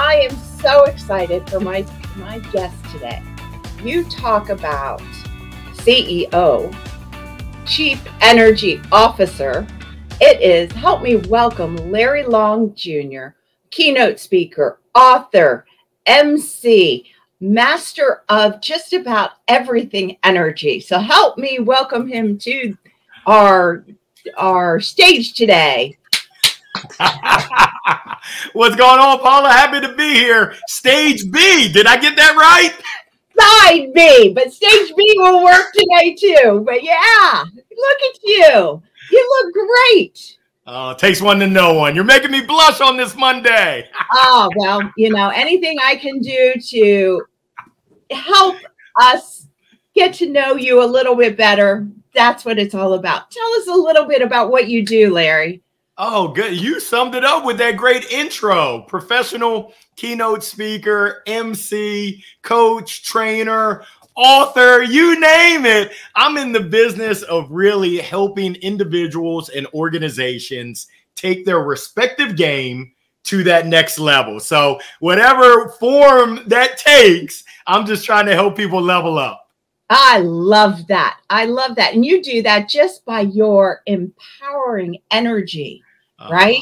I am so excited for my guest today. You talk about CEO, Chief Energy Officer. It is, help me welcome Larry Long Jr., keynote speaker, author, MC, master of just about everything energy. So help me welcome him to our stage today. What's going on, Paula? Happy to be here. Stage B. Did I get that right? Side B, but stage B will work today too. But yeah, look at you. You look great. It takes one to know one. You're making me blush on this Monday. Oh, well, anything I can do to help us get to know you a little bit better, that's what it's all about. Tell us a little bit about what you do, Larry. Oh, good. You summed it up with that great intro. Professional keynote speaker, MC, coach, trainer, author, you name it. I'm in the business of really helping individuals and organizations take their respective game to that next level. So whatever form that takes, I'm just trying to help people level up. I love that. I love that. And you do that just by your empowering energy, right?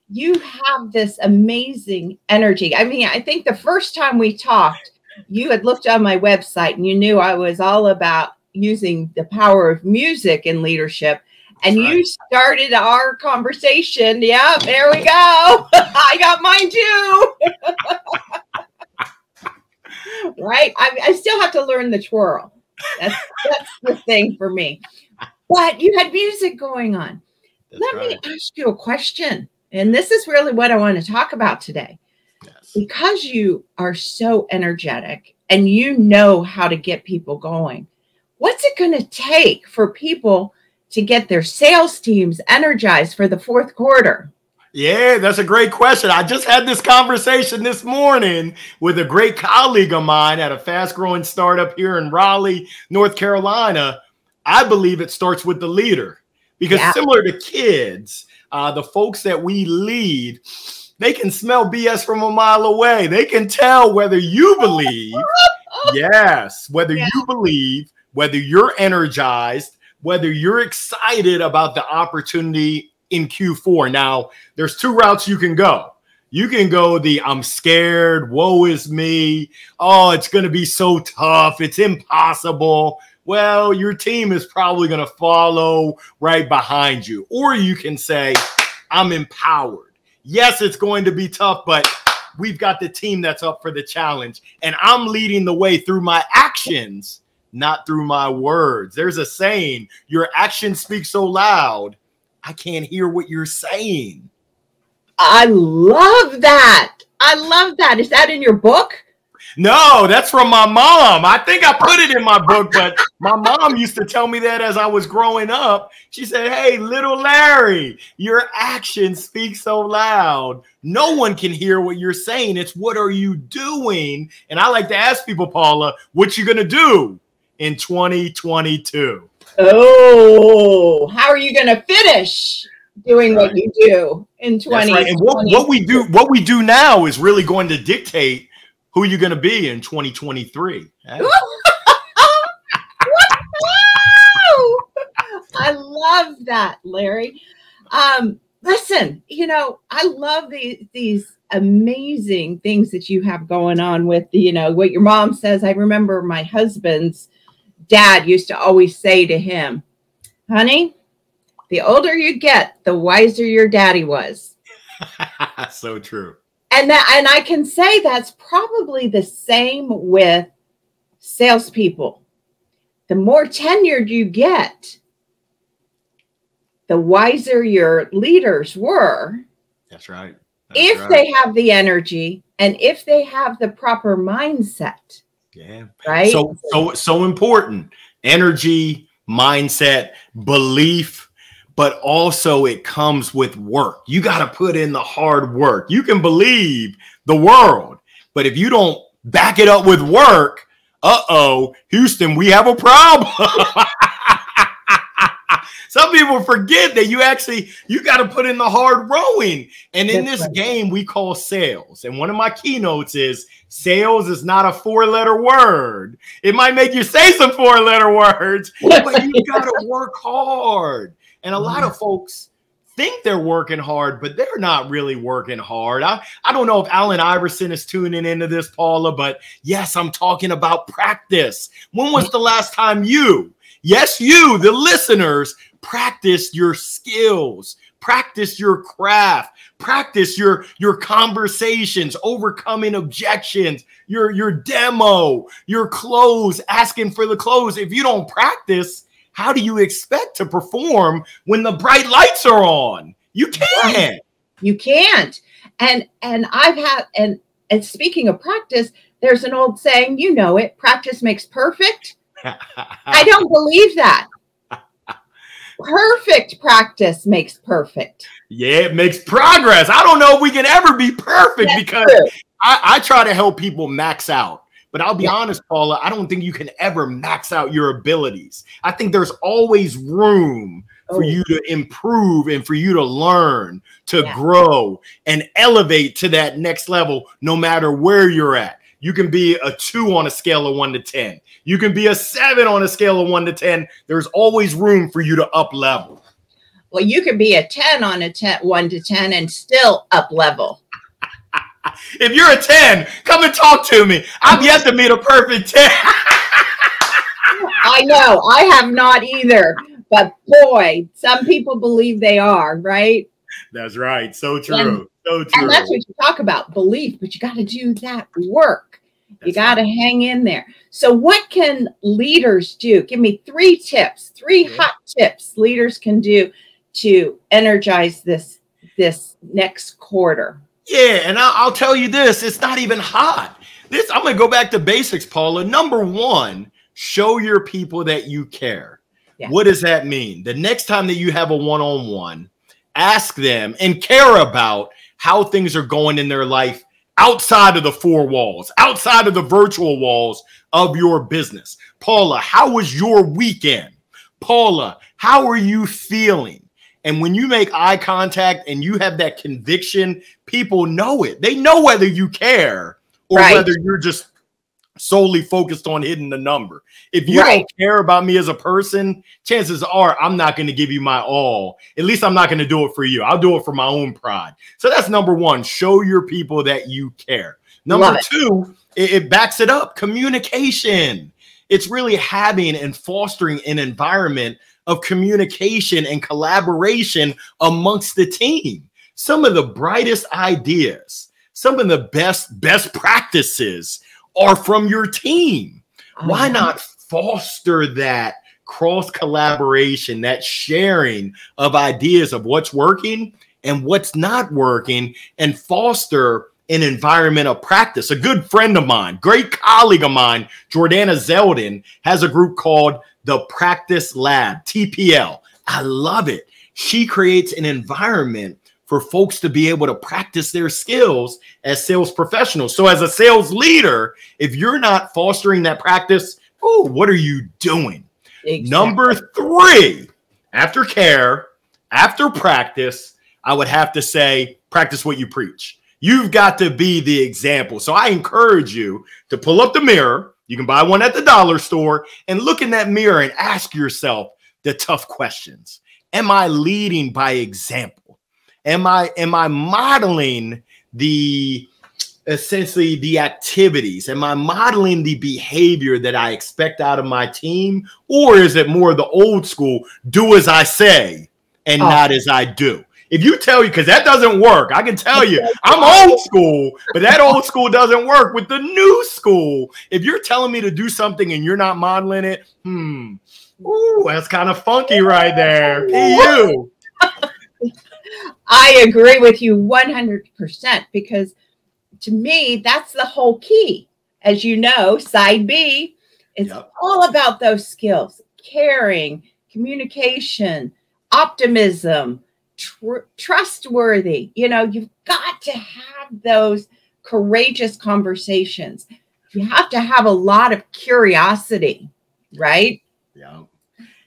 You have this amazing energy. I mean, I think the first time we talked, you had looked on my website and you knew I was all about using the power of music in leadership. And you started our conversation. Yeah, there we go. I got mine too. Right? I still have to learn the twirl. That's the thing for me. But you had music going on. Let me ask you a question. And this is really what I want to talk about today. Yes. Because you are so energetic and you know how to get people going, what's it going to take for people to get their sales teams energized for the fourth quarter? Yeah, that's a great question. I just had this conversation this morning with a great colleague of mine at a fast-growing startup here in Raleigh, North Carolina. I believe it starts with the leader because similar to kids, the folks that we lead, they can smell BS from a mile away. They can tell whether you believe, whether you believe, whether you're energized, whether you're excited about the opportunity in Q4. Now, there's two routes you can go. You can go the I'm scared, woe is me. Oh, it's going to be so tough. It's impossible. Well, your team is probably going to follow right behind you. Or you can say, I'm empowered. Yes, it's going to be tough, but we've got the team that's up for the challenge. And I'm leading the way through my actions, not through my words. There's a saying, your actions speak so loud, I can't hear what you're saying. I love that. I love that. Is that in your book? No, that's from my mom. I think I put it in my book, but my mom used to tell me that as I was growing up. She said, hey, little Larry, your actions speak so loud. No one can hear what you're saying. It's what are you doing? And I like to ask people, Paula, what you going to do in 2022? Oh, how are you going to finish doing what you do in 2022? That's right. And what we do now is really going to dictate who you're going to be in 2023. I love that, Larry. Listen, I love these amazing things that you have going on with, what your mom says. I remember my husband's dad used to always say to him, honey, the older you get, the wiser your daddy was. So true. And I can say that's probably the same with salespeople. The more tenured you get, the wiser your leaders were. That's right. If they have the energy and if they have the proper mindset. Yeah. Right. So important. Energy, mindset, belief, but also it comes with work. You got to put in the hard work. You can believe the world, but if you don't back it up with work, Houston, we have a problem. Some people forget that you got to put in the hard rowing. And in this game we call sales. And one of my keynotes is sales is not a 4-letter word. It might make you say some 4-letter words, but you got to work hard. And a lot of folks think they're working hard, but they're not really working hard. I don't know if Allen Iverson is tuning into this, Paula, but yes, I'm talking about practice. When was the last time you, the listeners, practiced your skills, practice your craft, practice your conversations, overcoming objections, your demo, your close, asking for the close? If you don't practice, how do you expect to perform when the bright lights are on? You can't. You can't. And speaking of practice, there's an old saying, you know it, practice makes perfect. I don't believe that. Perfect practice makes perfect. Yeah, it makes progress. I don't know if we can ever be perfect. That's because I try to help people max out. But I'll be honest, Paula, I don't think you can ever max out your abilities. I think there's always room for you to improve and for you to learn, to grow and elevate to that next level, no matter where you're at. You can be a 2 on a scale of 1 to 10. You can be a 7 on a scale of 1 to 10. There's always room for you to up level. Well, you could be a 10 on a 1 to 10 and still up level. If you're a 10, come and talk to me. I've yet to meet a perfect 10. I know. I have not either. But boy, some people believe they are, right? That's right. So true. So true. And that's what you talk about, belief. But you got to do that work. You got to hang in there. So what can leaders do? Give me 3 tips, 3 hot tips leaders can do to energize this next quarter. Yeah, and I'll tell you this, it's not even hot. I'm going to go back to basics, Paula. Number 1, show your people that you care. Yeah. What does that mean? The next time that you have a one-on-one, ask them and care about how things are going in their life outside of the 4 walls, outside of the virtual walls of your business. Paula, how was your weekend? Paula, how are you feeling? And when you make eye contact and you have that conviction, people know it. They know whether you care or whether you're just solely focused on hitting the number. If you don't care about me as a person, chances are I'm not going to give you my all. At least I'm not going to do it for you. I'll do it for my own pride. So that's number 1. Show your people that you care. Number 2, it backs it up. Communication. It's really having and fostering an environment of communication and collaboration amongst the team. Some of the brightest ideas, some of the best practices are from your team. Why not foster that cross collaboration, that sharing of ideas of what's working and what's not working, and foster an environment of practice? A good friend of mine, great colleague of mine, Jordana Zeldin, has a group called the Practice Lab, TPL. I love it. She creates an environment for folks to be able to practice their skills as sales professionals. So as a sales leader, if you're not fostering that practice, what are you doing? Exactly. Number 3, after care, after practice, I would have to say, practice what you preach. You've got to be the example. So I encourage you to pull up the mirror. You can buy one at the dollar store and look in that mirror and ask yourself the tough questions. Am I leading by example? Am I modeling essentially the activities? Am I modeling the behavior that I expect out of my team? Or is it more the old school, do as I say and not as I do? If you tell you, because that doesn't work, I can tell you, I'm old school, but that old school doesn't work with the new school. If you're telling me to do something and you're not modeling it, that's kind of funky right there. You. I agree with you 100% because to me, that's the whole key. As you know, side B, it's all about those skills, caring, communication, optimism, trustworthy. You know, you've got to have those courageous conversations. You have to have a lot of curiosity, right? Yeah.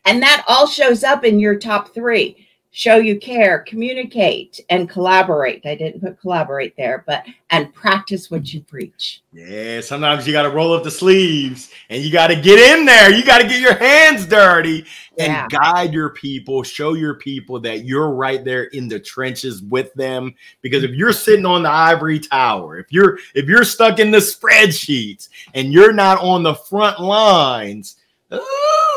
And that all shows up in your top 3. Show you care, communicate, and collaborate. I didn't put collaborate there, but and practice what you preach. Yeah, sometimes you got to roll up the sleeves and you got to get in there. You got to get your hands dirty and guide your people, show your people that you're right there in the trenches with them. Because if you're sitting on the ivory tower, if you're stuck in the spreadsheets and you're not on the front lines,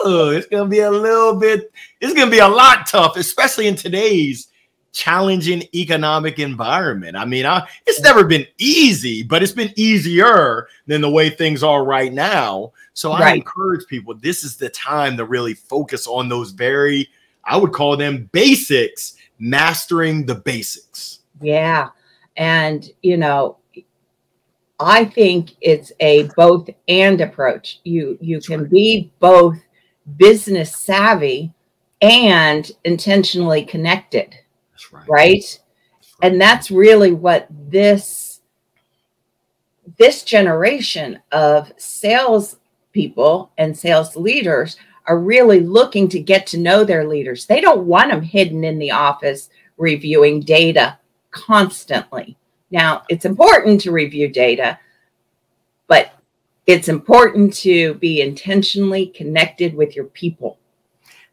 it's going to be it's going to be a lot tough, especially in today's challenging economic environment. I mean, it's never been easy, but it's been easier than the way things are right now. So I encourage people, this is the time to really focus on those I would call them basics, mastering the basics. Yeah. And, I think it's a both and approach. You can be both business savvy and intentionally connected. That's right. Right? And that's really what this generation of sales people and sales leaders are really looking to get to know their leaders. They don't want them hidden in the office reviewing data constantly. Now, it's important to review data, but it's important to be intentionally connected with your people.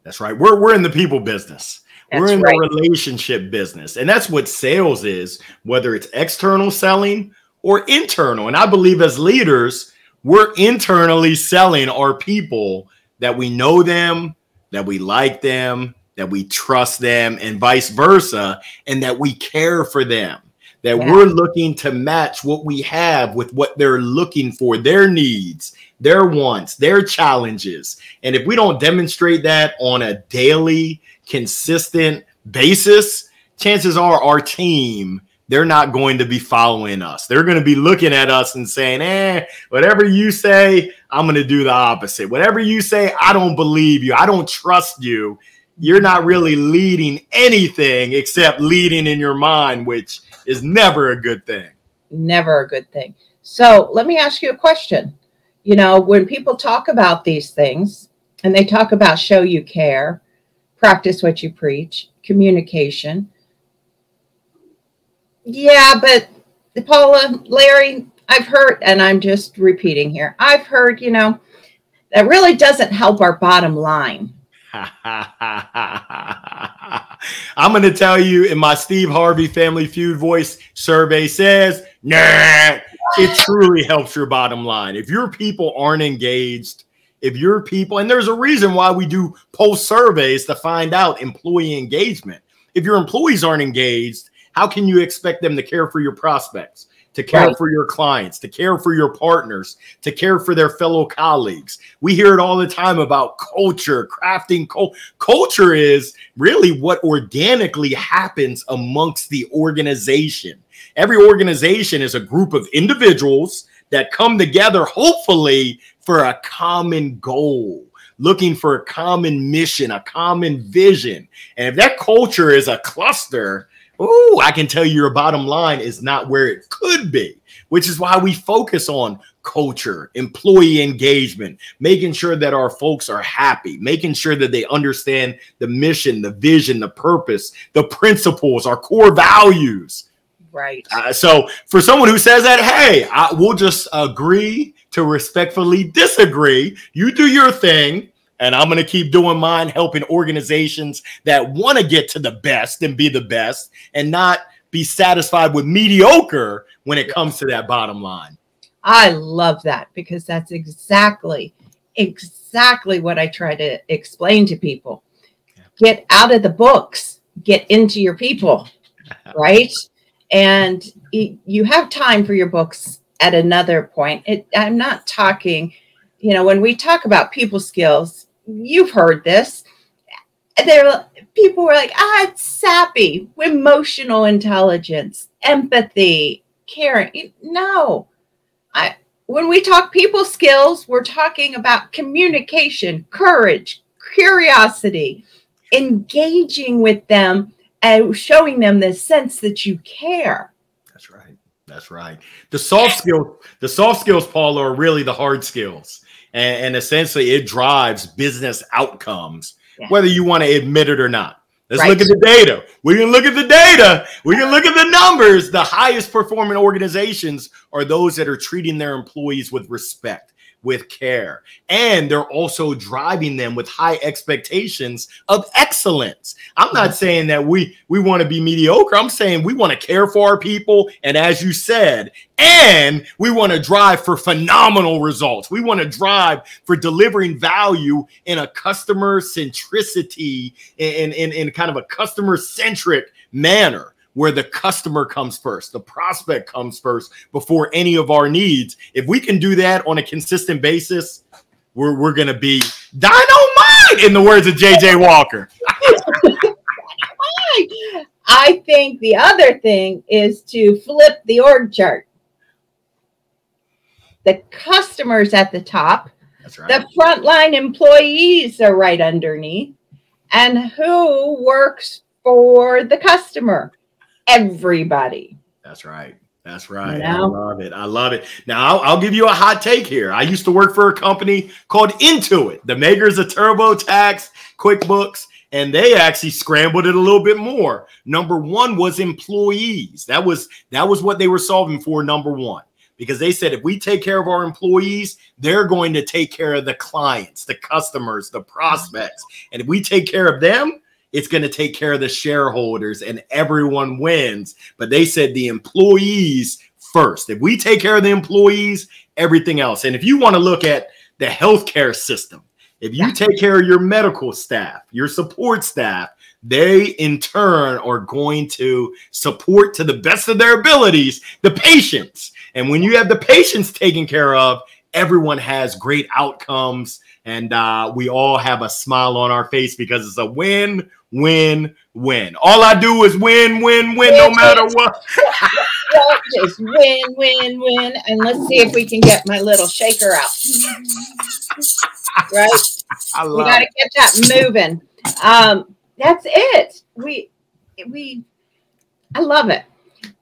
That's right. We're in the people business. We're in the relationship business. And that's what sales is, whether it's external selling or internal. And I believe as leaders, we're internally selling our people that we know them, that we like them, that we trust them, and vice versa, and that we care for them. That we're looking to match what we have with what they're looking for, their needs, their wants, their challenges. And if we don't demonstrate that on a daily, consistent basis, chances are our team, they're not going to be following us. They're going to be looking at us and saying, whatever you say, I'm going to do the opposite. Whatever you say, I don't believe you. I don't trust you. You're not really leading anything except leading in your mind, which is never a good thing. Never a good thing. So let me ask you a question. When people talk about these things and they talk about show you care, practice what you preach, communication. Yeah, but Paula, Larry, I've heard, and I'm just repeating here, I've heard, that really doesn't help our bottom line. I'm going to tell you, in my Steve Harvey Family Feud voice, survey says, nah, it truly helps your bottom line. If your people aren't engaged, if your people, and there's a reason why we do post surveys to find out employee engagement. If your employees aren't engaged, how can you expect them to care for your prospects, to care for your clients, to care for your partners, to care for their fellow colleagues? We hear it all the time about culture, crafting. Culture is really what organically happens amongst the organization. Every organization is a group of individuals that come together, hopefully for a common goal, looking for a common mission, a common vision. And if that culture is a cluster, I can tell you your bottom line is not where it could be, which is why we focus on culture, employee engagement, making sure that our folks are happy, making sure that they understand the mission, the vision, the purpose, the principles, our core values. Right. So for someone who says that, hey, we'll just agree to respectfully disagree. You do your thing, and I'm going to keep doing mine, helping organizations that want to get to the best and be the best and not be satisfied with mediocre when it comes to that bottom line. I love that, because that's exactly what I try to explain to people. Get out of the books, get into your people, right? And you have time for your books at another point. I'm not talking, when we talk about people skills, you've heard this. People were like, it's sappy, emotional intelligence, empathy, caring. No, when we talk people skills, we're talking about communication, courage, curiosity, engaging with them and showing them the sense that you care. That's right. That's right. The soft skills, Paula, are really the hard skills. and essentially it drives business outcomes, Yeah. whether you want to admit it or not. Let's Right. look at the data. We can look at the data. We can look at the numbers. The highest performing organizations are those that are treating their employees with respect, with care, and they're also driving them with high expectations of excellence. I'm not saying that we want to be mediocre. I'm saying we want to care for our people, and as you said, and we want to drive for phenomenal results. We want to drive for delivering value in a customer centricity, in kind of a customer centric manner, where the customer comes first, the prospect comes first before any of our needs. If we can do that on a consistent basis, we're going to be dynamite, in the words of JJ Walker. I think the other thing is to flip the org chart. The customers at the top, That's right. the frontline employees are right underneath, and who works for the customer? Everybody. That's right. That's right. You I know? love it. I love it. Now, I'll give you a hot take here. I used to work for a company called Intuit, the makers of TurboTax, QuickBooks, and they actually scrambled it a little bit more. Number one was employees. That was what they were solving for, number one, because they said if we take care of our employees, they're going to take care of the clients, the customers, the prospects. And if we take care of them, it's going to take care of the shareholders, and everyone wins. But they said the employees first. If we take care of the employees, everything else. And if you want to look at the healthcare system, if you take care of your medical staff, your support staff, they in turn are going to support to the best of their abilities the patients. And when you have the patients taken care of, everyone has great outcomes. And we all have a smile on our face because it's a win, win, win. All I do is win, win, win, no matter what. Well, just win, win, win. And let's see if we can get my little shaker out. Right? We got to get that moving. That's it. I love it.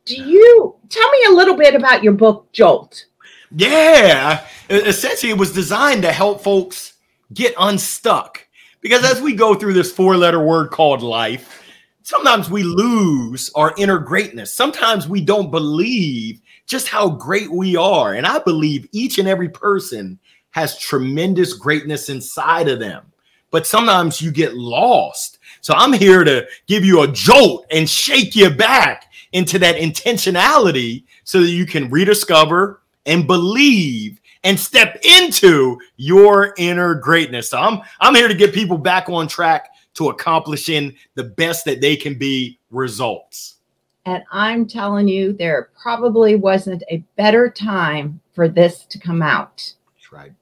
Do you tell me a little bit about your book, Jolt? Yeah. Essentially, it was designed to help folks get unstuck. Because as we go through this four-letter word called life, sometimes we lose our inner greatness. Sometimes we don't believe just how great we are. And I believe each and every person has tremendous greatness inside of them. But sometimes you get lost. So I'm here to give you a jolt and shake you back into that intentionality so that you can rediscover and believe and step into your inner greatness. So I'm here to get people back on track to accomplishing the best that they can be results. And I'm telling you, there probably wasn't a better time for this to come out. That's right.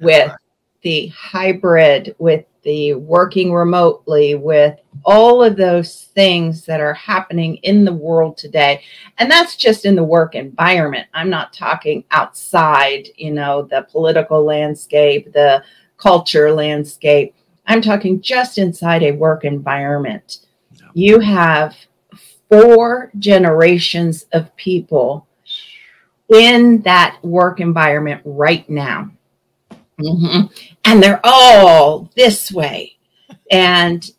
With the hybrid, with the working remotely, with all of those things that are happening in the world today. And that's just in the work environment. I'm not talking outside, the political landscape, the culture landscape. I'm talking just inside a work environment. Yeah. You have 4 generations of people in that work environment right now. Mm-hmm. And they're all this way. And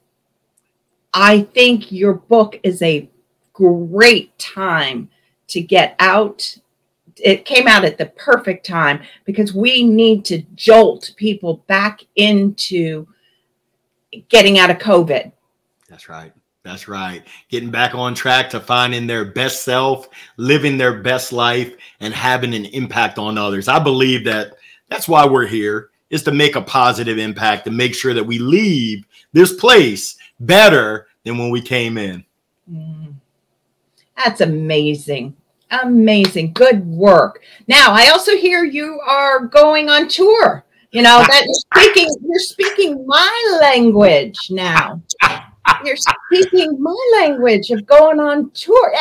I think your book is a great time to get out. It came out at the perfect time because we need to jolt people back into getting out of COVID. That's right. That's right. Getting back on track to finding their best self, living their best life, and having an impact on others. I believe that that's why we're here, is to make a positive impact, to make sure that we leave this place better than when we came in. That's amazing. Amazing. Good work. Now, I also hear you are going on tour. That you're speaking my language now. You're speaking my language of going on tour.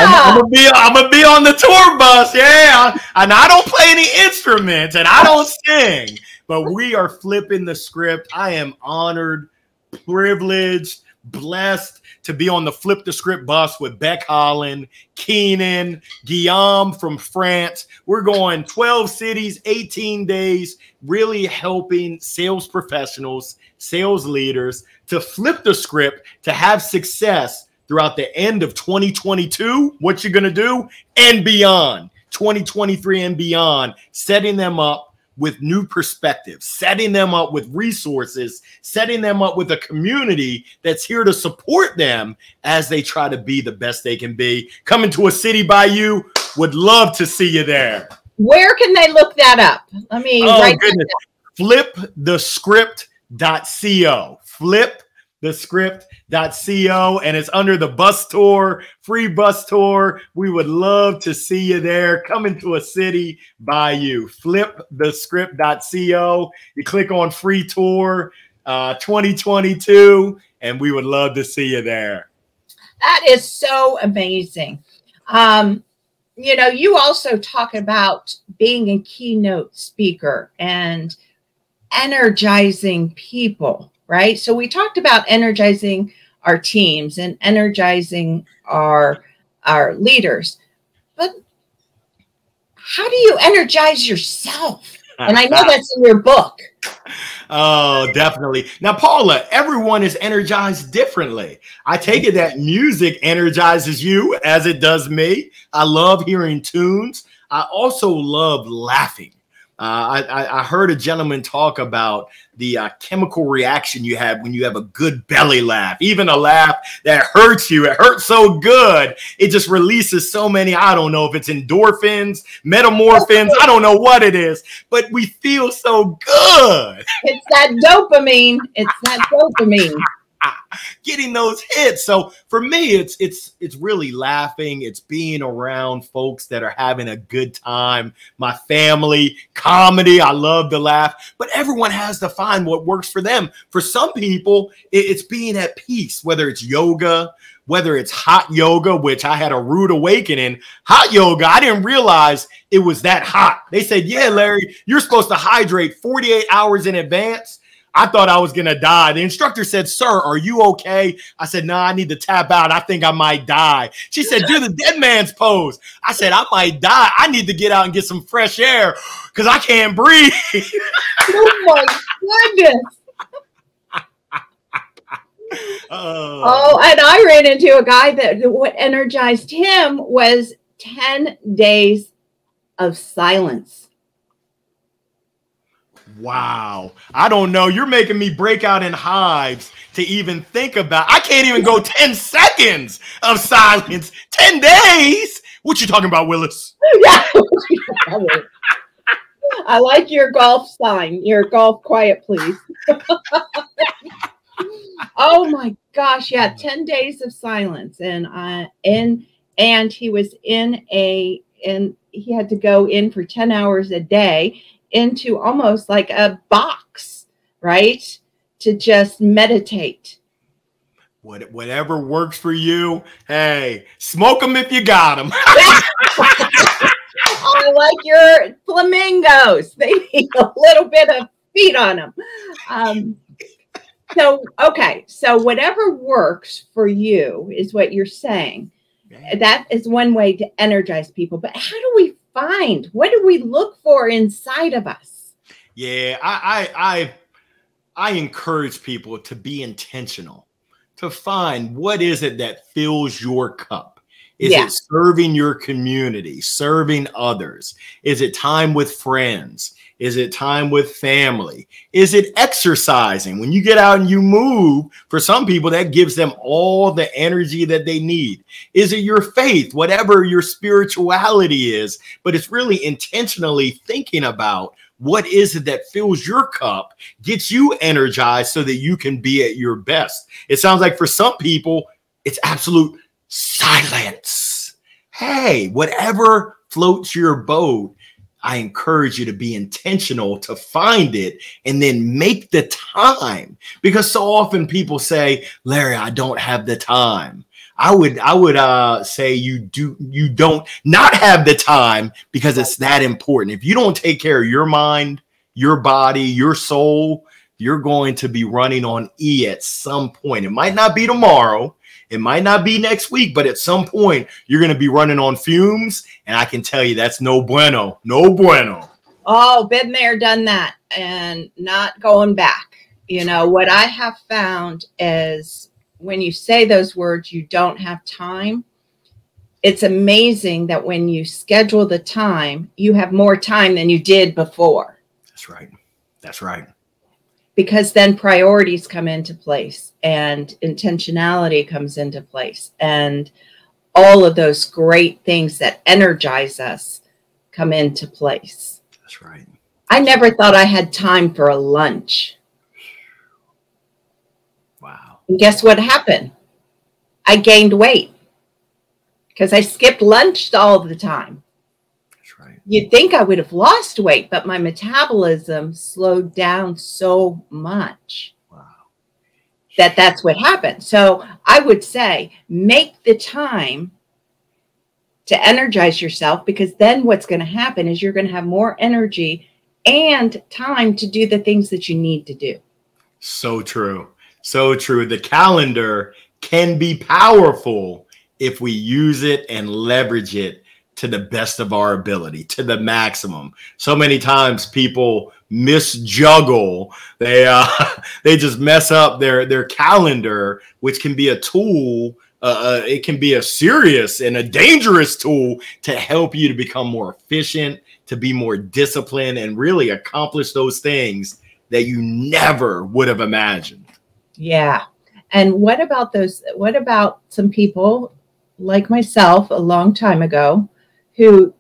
I'm gonna be on the tour bus, yeah. And I don't play any instruments and I don't sing, but we are flipping the script. I am honored privileged, blessed to be on the Flip the Script bus with Beck Holland, Keenan, Guillaume from France. We're going 12 cities, 18 days, really helping sales professionals, sales leaders to flip the script, to have success throughout the end of 2022, what you're going to do, and beyond, 2023 and beyond, setting them up with new perspectives, setting them up with resources, setting them up with a community that's here to support them as they try to be the best they can be. Coming to a city by you, would love to see you there. Where can they look that up? Let me write that down. Flipthescript.co. Flipthescript.co, and it's under the bus tour, free bus tour. We would love to see you there. Coming to a city by you. Flipthescript.co. You click on free tour 2022, and we would love to see you there. That is so amazing. You know, you also talk about being a keynote speaker and energizing people, right? So we talked about energizing our teams and energizing our leaders, but how do you energize yourself? And I know that's in your book. Oh, definitely. Now, Paula, everyone is energized differently. I take it that music energizes you as it does me. I love hearing tunes. I also love laughing. I heard a gentleman talk about the chemical reaction you have when you have a good belly laugh, even a laugh that hurts you. It hurts so good. It just releases so many, I don't know if it's endorphins, metamorphins, I don't know what it is, but we feel so good. It's that dopamine. It's that dopamine. Getting those hits. So for me, it's really laughing. It's being around folks that are having a good time. My family, comedy. I love to laugh, but everyone has to find what works for them. For some people, it's being at peace, whether it's yoga, whether it's hot yoga, which I had a rude awakening. Hot yoga, I didn't realize it was that hot. They said, yeah, Larry, you're supposed to hydrate 48 hours in advance. I thought I was going to die. The instructor said, sir, are you okay? I said, no, I need to tap out. I think I might die. She said, do the dead man's pose. I said, I might die. I need to get out and get some fresh air because I can't breathe. Oh, my goodness. Oh, and I ran into a guy that what energized him was 10 days of silence. Wow. I don't know. You're making me break out in hives to even think about. I can't even go 10 seconds of silence. 10 days? What you talking about, Willis? Yeah. I like your golf sign. Your golf quiet, please. Oh my gosh. Yeah. 10 days of silence. And he was and he had to go in for 10 hours a day into almost like a box, right? To just meditate. Whatever works for you. Hey, smoke them if you got them. I like your flamingos. They need a little bit of feet on them. Okay. So whatever works for you is what you're saying. That is one way to energize people. But how do we find, what do we look for inside of us? Yeah, I encourage people to be intentional, to find what is it that fills your cup. Is it serving your community, serving others? Is it time with friends? Is it time with family? Is it exercising? When you get out and you move, for some people, that gives them all the energy that they need. Is it your faith, whatever your spirituality is? But it's really intentionally thinking about what is it that fills your cup, gets you energized so that you can be at your best. It sounds like for some people, it's absolute silence. Hey, whatever floats your boat, I encourage you to be intentional to find it and then make the time, because so often people say, Larry, I don't have the time. I would say you don't not have the time because it's that important. If you don't take care of your mind, your body, your soul, you're going to be running on E at some point. It might not be tomorrow. It might not be next week, but at some point you're going to be running on fumes. And I can tell you that's no bueno, no bueno. Oh, been there, done that, and not going back. You know, what I have found is when you say those words, you don't have time. It's amazing that when you schedule the time, you have more time than you did before. That's right. That's right. Because then priorities come into place and intentionality comes into place. And all of those great things that energize us come into place. That's right. I never thought I had time for a lunch. Wow. And guess what happened? I gained weight because I skipped lunch all the time. That's right. You'd think I would have lost weight, but my metabolism slowed down so much. Wow. That's what happened. So I would say make the time to energize yourself, because then what's going to happen is you're going to have more energy and time to do the things that you need to do. So true. So true. The calendar can be powerful if we use it and leverage it to the best of our ability, to the maximum. So many times people misjuggle. They just mess up their calendar, which can be a tool. It can be a serious and a dangerous tool to help you to become more efficient, to be more disciplined, and really accomplish those things that you never would have imagined. Yeah. And what about some people like myself a long time ago who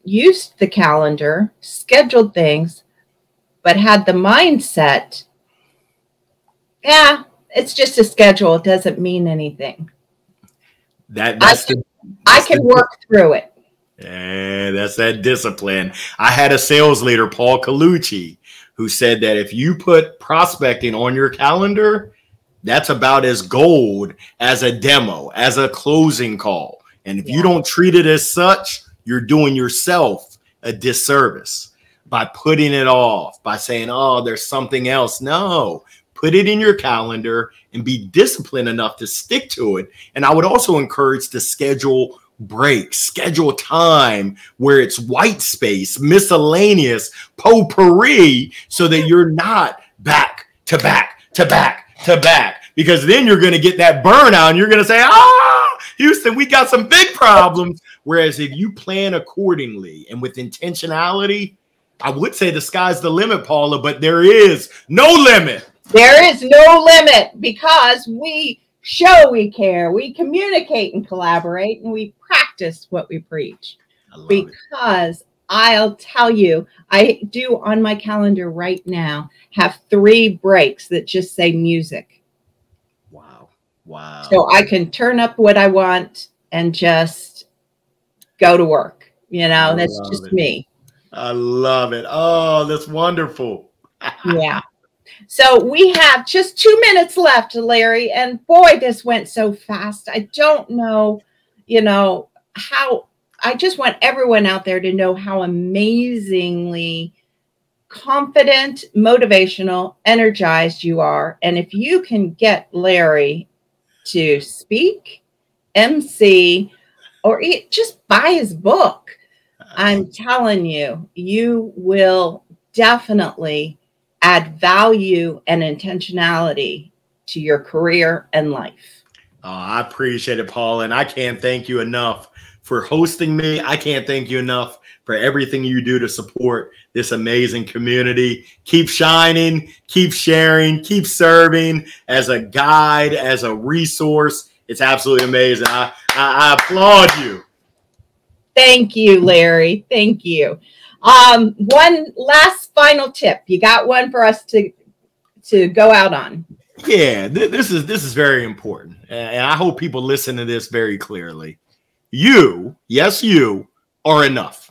used the calendar, scheduled things, but had the mindset, yeah, it's just a schedule. It doesn't mean anything. I can work through it. Yeah, that's that discipline. I had a sales leader, Paul Colucci, who said that if you put prospecting on your calendar, that's about as gold as a demo, as a closing call. And if you don't treat it as such, you're doing yourself a disservice by putting it off, by saying, oh, there's something else. No, put it in your calendar and be disciplined enough to stick to it. And I would also encourage to schedule breaks, schedule time where it's white space, miscellaneous, potpourri, so that you're not back to back to back to back, because then you're going to get that burnout and you're going to say, Houston, we got some big problems. Whereas if you plan accordingly and with intentionality, I would say the sky's the limit, Paula, but there is no limit. There is no limit, because we show we care, we communicate and collaborate, and we practice what we preach. Because I'll tell you, I do on my calendar right now have 3 breaks that just say music. Wow. Wow. So I can turn up what I want and just go to work. You know, that's just me. I love it. Oh, that's wonderful. Yeah. So we have just 2 minutes left, Larry, and boy, this went so fast. I don't know, how. I just want everyone out there to know how amazingly confident, motivational, energized you are. And if you can get Larry to speak, MC, or just buy his book, I'm telling you, you will definitely add value and intentionality to your career and life. Oh, I appreciate it, Paul. And I can't thank you enough for hosting me. I can't thank you enough for everything you do to support this amazing community. Keep shining, keep sharing, keep serving as a guide, as a resource. It's absolutely amazing. I applaud you. Thank you, Larry. Thank you. One last final tip. You got one for us to go out on? Yeah, this is very important. And I hope people listen to this very clearly. You, yes, you are enough.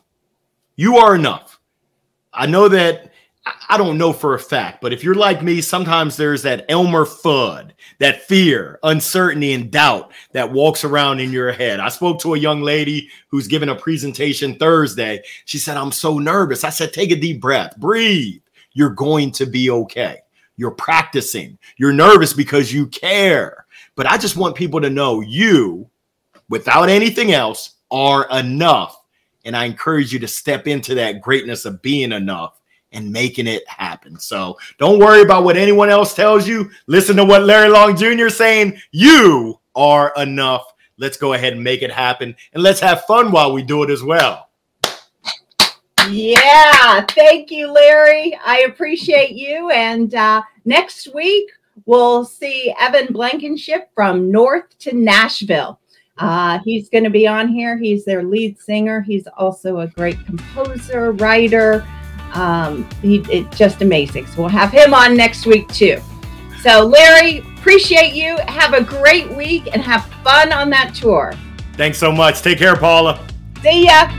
You are enough. I know that, I don't know for a fact, but if you're like me, sometimes there's that Elmer Fudd, that fear, uncertainty, and doubt that walks around in your head. I spoke to a young lady who's giving a presentation Thursday. She said, I'm so nervous. I said, take a deep breath, breathe. You're going to be okay. You're practicing. You're nervous because you care. But I just want people to know you, without anything else, are enough. And I encourage you to step into that greatness of being enough and making it happen. So don't worry about what anyone else tells you. Listen to what Larry Long Jr. is saying. You are enough. Let's go ahead and make it happen. And let's have fun while we do it as well. Yeah. Thank you, Larry. I appreciate you. And next week, we'll see Evan Blankenship from North to Nashville. He's going to be on here. He's their lead singer. He's also a great composer, writer. It's just amazing. So we'll have him on next week too. So Larry, appreciate you. Have a great week and have fun on that tour. Thanks so much. Take care, Paula. See ya.